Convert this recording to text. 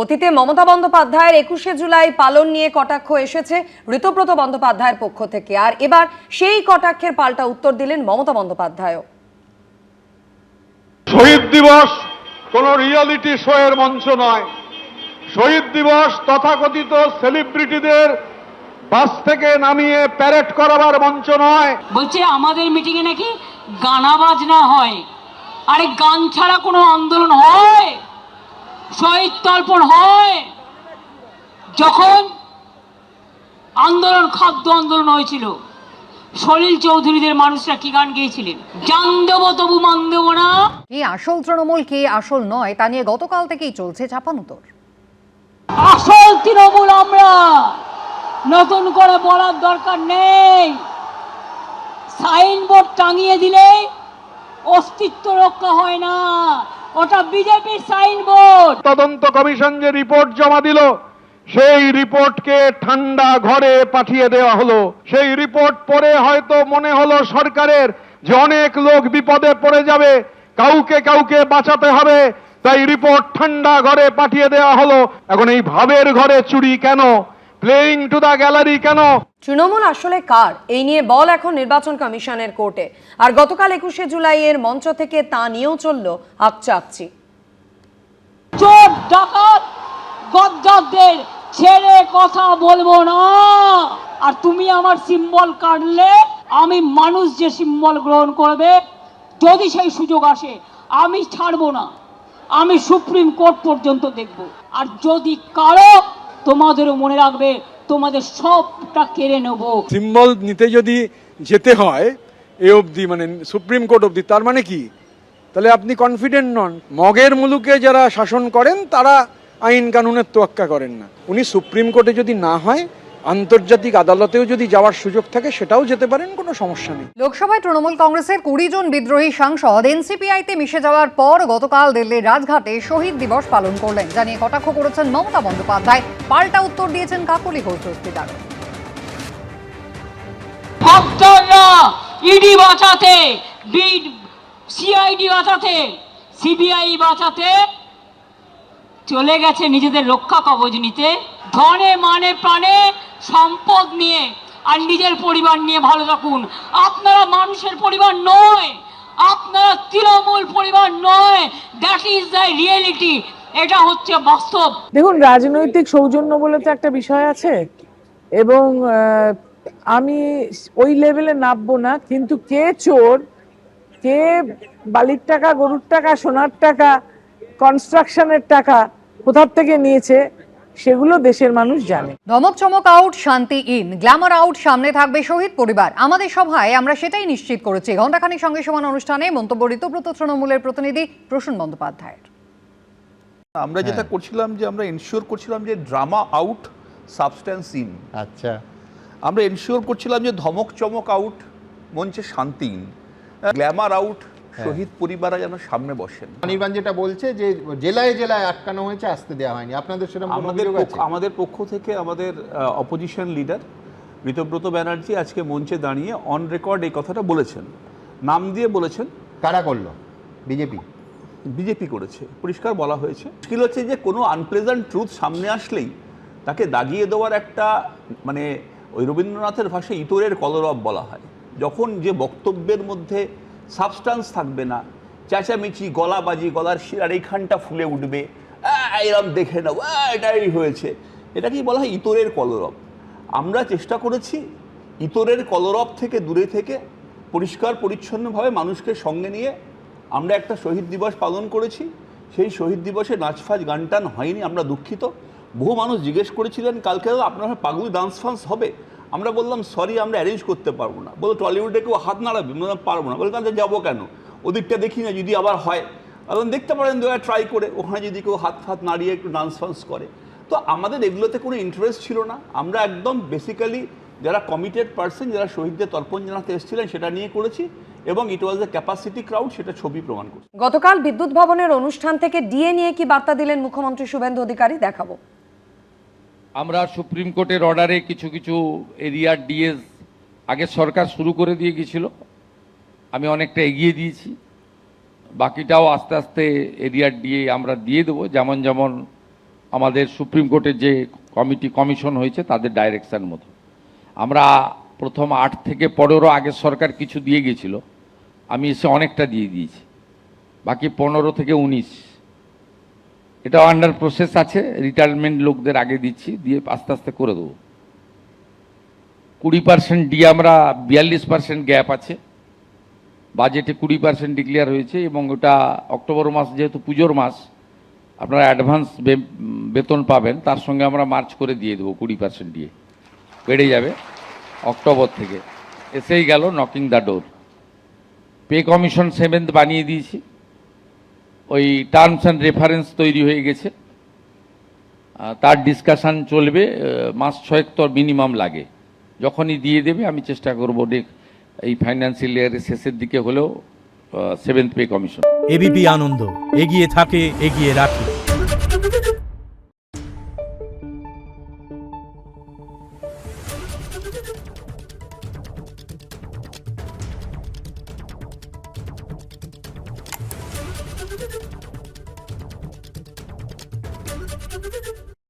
অতীতে মমতা বন্দ্যোপাধ্যায়ের 21শে জুলাই পালন নিয়ে কটাক্ষ এসেছে ঋতব্রত বন্দ্যোপাধ্যায়ের পক্ষ থেকে, আর এবার সেই কটাক্ষের পাল্টা উত্তর দিলেন মমতা বন্দ্যোপাধ্যায়ও। শহীদ দিবস কোন রিয়ালিটি শো এর মঞ্চ নয়। শহীদ দিবস তথাকথিত সেলিব্রিটিদের বাস থেকে নামিয়ে প্যারেড করাবার মঞ্চ নয়। বলছে আমাদের মিটিং এ নাকি গানা বাজনা হয়। আরে গান ছাড়া কোনো আন্দোলন হয়? শহীদ তর্পণ হয়? যখন আন্দোলন খাদ্য আন্দোলন হয়েছিল, সলিল চৌধুরীদের মানুষরা কি গান গেয়েছিলেন? জান দেবো তবু মান দেবো না। কি আসল তৃণমূল, কি আসল নয়, তা নিয়ে গতকাল থেকেই চলছে চাপানুতর। আসল তৃণমূল আমরা, নতুন করে বলার দরকার নেই। সাইনবোর্ড টাঙিয়ে দিলে অস্তিত্ব রক্ষা হয় না, ওটা বিজেপির সাইনবোর্ড। তদন্ত কমিশন যে রিপোর্ট জমা দিল, সেই রিপোর্টকে ঠান্ডা ঘরে পাঠিয়ে দেওয়া হলো। সেই রিপোর্ট পড়ে হয়তো মনে হলো সরকারের যে অনেক লোক বিপদে পড়ে যাবে, কাউকে বাঁচাতে হবে, তাই রিপোর্ট ঠান্ডা ঘরে পাঠিয়ে দেওয়া হলো। এখন এই ভাবের ঘরে চুরি কেন? প্লেইং টু দা গ্যালারি কেন? তৃণমূল আসলে কার, এই নিয়ে বল এখন নির্বাচন কমিশনের কোর্টে। আর গতকাল 21শে জুলাইয়ের মঞ্চ থেকে তা নিয়েও চলল আকচাকচি। চোর ডাকাত গদ্দারদের ছেড়ে কথা বলবো না। আর তুমি আমার সিম্বল কাটলে আমি মানুষ যে সিম্বল গ্রহণ করবে, যদি সেই সুযোগ আসে আমি ছাড়বো না, আমি সুপ্রিম কোর্ট পর্যন্ত দেখব। আর যদি কারো, তোমাদেরও মনে রাখবে, তোমাদের সবটা কেড়ে নেব। সিম্বল নিতে যদি যেতে হয় এ অবধি, মানে সুপ্রিম কোর্ট অবধি, তার মানে কি? তাহলে আপনি কনফিডেন্ট নন। মগের মুলুকে যারা শাসন করেন তারা আইন কানুনের তোয়াক্কা করেন না। উনি সুপ্রিম কোর্টে যদি না হয় আন্তর্জাতিক আদালতেও যদি যাওয়ার সুযোগ থাকে সেটাও যেতে পারেন, কোনো সমস্যা নেই। লোকসভায় তৃণমূল কংগ্রেসের 20 জন বিদ্রোহী সাংসদ এনসিপিআইতে মিশে যাওয়ার পর গতকাল দিল্লির রাজঘাটে শহীদ দিবস পালন করলেন, জানিয়ে কটাক্ষ করেছেন মমতা বন্দ্যোপাধ্যায়। পাল্টা উত্তর দিয়েছেন কাকলি ঘোষ দস্তিদার। ইডি বাঁচাতে, সিআইডি বাঁচাতে, সিবিআই বাঁচাতে চলে গেছে নিজেদের রক্ষা কবচ নিতে। ধনে মানে প্রাণে সম্পদ নিয়ে আর নিজের পরিবার নিয়ে ভালো থাকুন। আপনারা মানুষের পরিবার নয়, আপনারা তৃণমূল পরিবার নয়। দ্যাট ইজ দ্য রিয়েলিটি, এটা হচ্ছে বাস্তব। দেখুন, রাজনৈতিক সৌজন্য বলে তো একটা বিষয় আছে, এবং আমি ওই লেভেলে নামবো না, কিন্তু কে চোর, কে বালির টাকা, গরুর টাকা, সোনার টাকা, কনস্ট্রাকশনের টাকা কোথার থেকে নিয়েছে সেগুলো দেশের মানুষ জানে। ধমক চমক আউট, শান্তি ইন, গ্ল্যামার আউট, সামনে থাকবে শহীদ পরিবার। আমাদের সভায় আমরা সেটাই নিশ্চিত করেছি। ঘণ্টাখানিক সঙ্গে সমান অনুষ্ঠানে মন্তব্য ঋতব্রত তৃণমূলের প্রতিনিধি প্রসূন বন্দ্যোপাধ্যায়ের। আমরা যেটা করছিলাম যে আমরা এনশিওর করছিলাম যে ড্রামা আউট, সাবস্ট্যান্স ইন। আচ্ছা, আমরা এনশিওর করছিলাম যে ধমক চমক আউট, মঞ্চে শান্তি ইন, গ্ল্যামার আউট, শহীদ পরিবাররা যেন সামনে বসেন। অনির্বাণ যেটা বলছে যে জেলায় জেলায় আটকানো হয়েছে, আসতে দেওয়া হয়নি, আপনাদের সেরকম আমাদের পক্ষ থেকে আমাদের অপোজিশন লিডার ঋতব্রত ব্যানার্জি আজকে মঞ্চে দাঁড়িয়ে অন রেকর্ড এই কথাটা বলেছেন, নাম দিয়ে বলেছেন। কারা করলো? বিজেপি করেছে, পরিষ্কার বলা হয়েছে। মুশকিল হচ্ছে যে কোনো আনপ্লেজেন্ট ট্রুথ সামনে আসলেই তাকে দাগিয়ে দেওয়ার একটা, মানে ওই রবীন্দ্রনাথের ভাষায় ইতরের কলরব বলা হয়। যখন যে বক্তব্যের মধ্যে সাবস্টান্স থাকবে না, চেঁচামেচি, গলাবাজি, গলার শিরার এইখানটা ফুলে উঠবে, এরম দেখে নাও এটাই হয়েছে, এটাকেই বলা হয় ইতরের কলরব। আমরা চেষ্টা করেছি ইতরের কলরব থেকে দূরে থেকে পরিষ্কার পরিচ্ছন্নভাবে মানুষকে সঙ্গে নিয়ে আমরা একটা শহীদ দিবস পালন করেছি। সেই শহীদ দিবসে নাচফাজ গান টান হয়নি, আমরা দুঃখিত। বহু মানুষ জিজ্ঞেস করেছিলেন কালকে আপনার পাগলু ডান্স ফান্স হবে, আমরা বললাম সরি, আমরা অ্যারেঞ্জ করতে পারবো না। বলো টলিউডে কেউ হাত নাড়াবে? বললাম পারবো না। বললাম তাহলে যাবো কেন? ওদিকটা দেখি না, যদি আবার হয় এখন দেখতে পারেন ট্রাই করে, ওখানে যদি কেউ হাত ফাত নাড়িয়ে একটু ডান্স ফান্স করে। তো আমাদের এগুলোতে কোনো ইন্টারেস্ট ছিল না। আমরা একদম বেসিক্যালি যারা কমিটেড পার্সন, যারা শহীদদের তর্পণ জানাতে এসেছিলেন সেটা নিয়ে করেছি, এবং ইট ওয়াজ এ ক্যাপাসিটি ক্রাউড, সেটা ছবি প্রমাণ করছে। গতকাল বিদ্যুৎ ভবনের অনুষ্ঠান থেকে ডিএ নিয়ে কি বার্তা দিলেন মুখ্যমন্ত্রী শুভেন্দু অধিকারী, দেখাবো। আমরা সুপ্রিম কোর্টের অর্ডারে কিছু কিছু এরিয়ার ডিএস আগে সরকার শুরু করে দিয়ে গিয়েছিল, আমি অনেকটা এগিয়ে দিয়েছি, বাকিটাও আস্তে আস্তে এরিয়ার ডিএ আমরা দিয়ে দেবো। যেমন আমাদের সুপ্রিম কোর্টের যে কমিশন হয়েছে তাদের ডাইরেকশন মতো। আমরা প্রথম 8 থেকে 15 আগের সরকার কিছু দিয়ে গেছিল, আমি এসে অনেকটা দিয়ে দিয়েছি, বাকি 15 থেকে 19 এটা আন্ডার প্রসেস আছে, রিটায়ারমেন্ট লোকদের আগে দিচ্ছি, দিয়ে আস্তে আস্তে করে দেবো। 20% দিয়ে আমরা 42% গ্যাপ আছে, বাজেটে 20% ডিক্লেয়ার হয়েছে এবং ওটা অক্টোবর মাস যেহেতু পুজোর মাস, আপনারা অ্যাডভান্স বেতন পাবেন, তার সঙ্গে আমরা মার্চ করে দিয়ে দেবো, 20% দিয়ে বেড়ে যাবে অক্টোবর থেকে। এসেই গেল knocking the door. Pay commission 7th বানিয়ে দিয়েছি, ওই টার্মস অ্যান্ড রেফারেন্স তৈরি হয়ে গেছে, তার ডিসকাশন চলবে, মাস 6 তো মিনিমাম লাগে। যখনই দিয়ে দেবে আমি চেষ্টা করবো এই ফাইন্যান্সিয়াল ইয়ারের শেষের দিকে হলেও 7th পে কমিশন। এবিপি আনন্দ, এগিয়ে থাকে, এগিয়ে রাখে।